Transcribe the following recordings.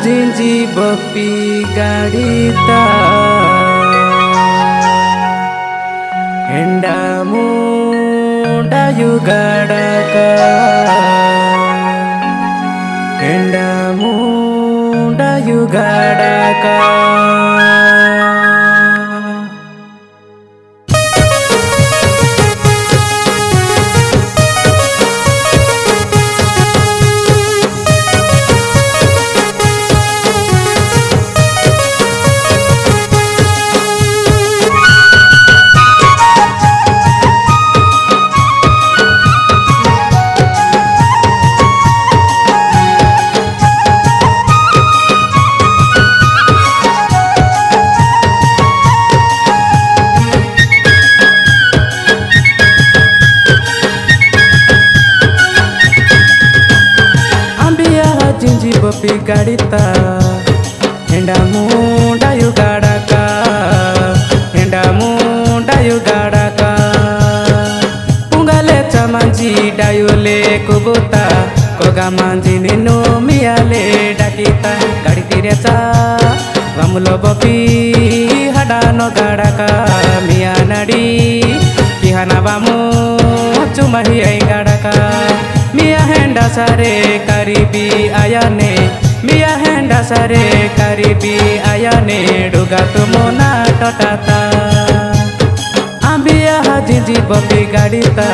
जिंजी बपी गाड़ीता हेंडा मुंडा युगाड़का हेंडा मुंडा युगाड़का जिंजी बपी गाड़ीता हेंडा मुंडा युगाड़का हेंडा मुंडा युगाड़का पुंगाले चमांजी डायुले कुबुता कोगा मांजी निनो मियाले डाकीता गाड़ी तीरेचा वामुलो बपी हडा नो गाड़का मिया नडी किहाना बामु चुमाही आई गाड़का मिया हेंडा सारे करीबी आयाने मिया हेंडा सारे करीबी आयाने डुगा तुमोना टटाता आंबिया जिंजी बपी गाड़ीता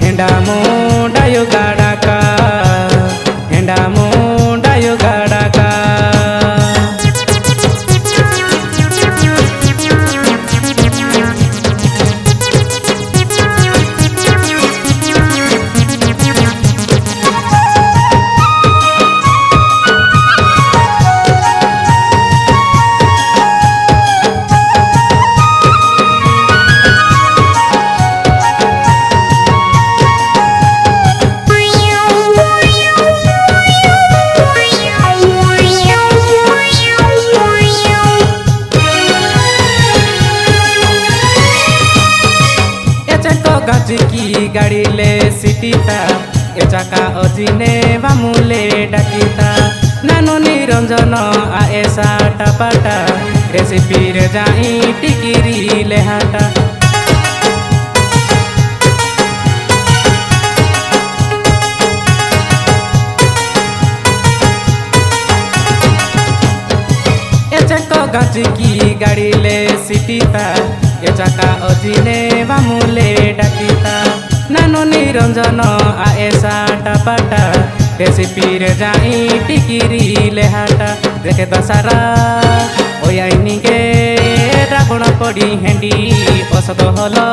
हेंडा मुंडा युगाड़का हेंडा मुंडा युगाड़का की गाड़ी ले सिटीता ए चाका अजिने बामुले डाकीता नानो निरंजन आएसा टापाटा रेसिपी रे जाई टिकिरी ले हाटा ए चाका गाजी की गाड़ी ले सिटीता ए चाका अजिने बामुले डाकीता नानो निरंजन आएसा टापाटा रेसिपी रे जाई टिकिरी ले हाटा देखे दसारा ओयाइनी गे रावण पड़ी हेंडी असद हलो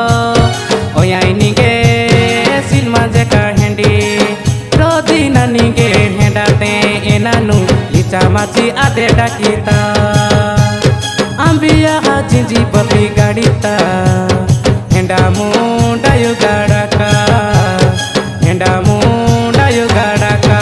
ओयाइनी गे सिलमा जेका हेंडी रोदी नानी गे हेंडाते एनानु लिचा माची आदे डाकीता आंबिया जिंजी बपी गाड़ीता हेंडा मुंडा युगाड़का हेंडा मुंडा युगाड़का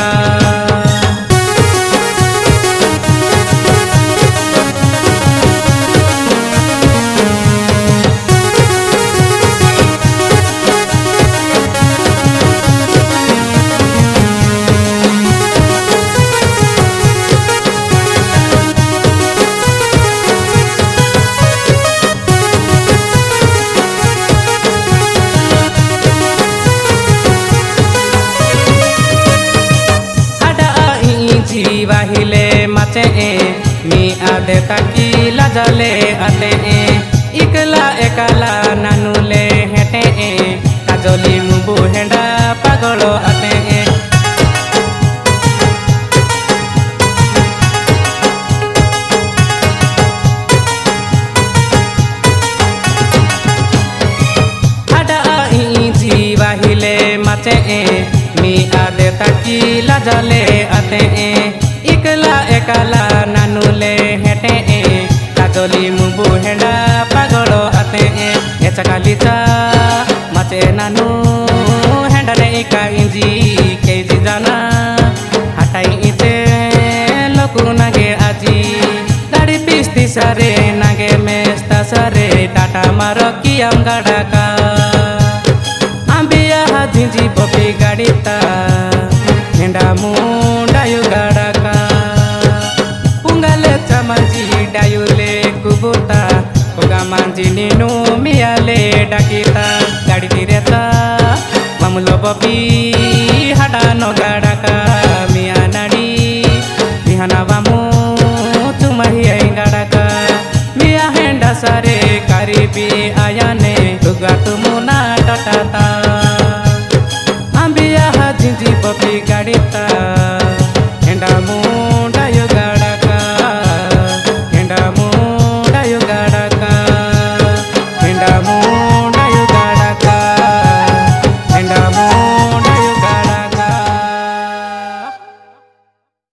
वाहिले माचे मी आदे ताकी लाजाले आते इकला एकला नानुले हेटे काजली मुबु हेंडा पागलो आते आडा इंजी वाहिले माचे मी आदे ताकी लाजाले आते इकला एकला नानुले हेटे काजली मुबु हेंडा पागलो आते ए चकालीचा माचे नानु हेंडा रे इका इंजी केजी जाना हटाई इचे लोकु नागे आजी गाड़ी पिस्ती सारे नागे मेस्ता सारे टाटा मारो कियाम गाड़का आंबिया जिंजी बपी गाड़ीता हेंडा मुंडा युगाड़का। kamanji ninu miale dakita gadi tireta mamulo bobi hada no gadaka mia nadi mihana bamu tumahi ai gadaka mia henda sare karibi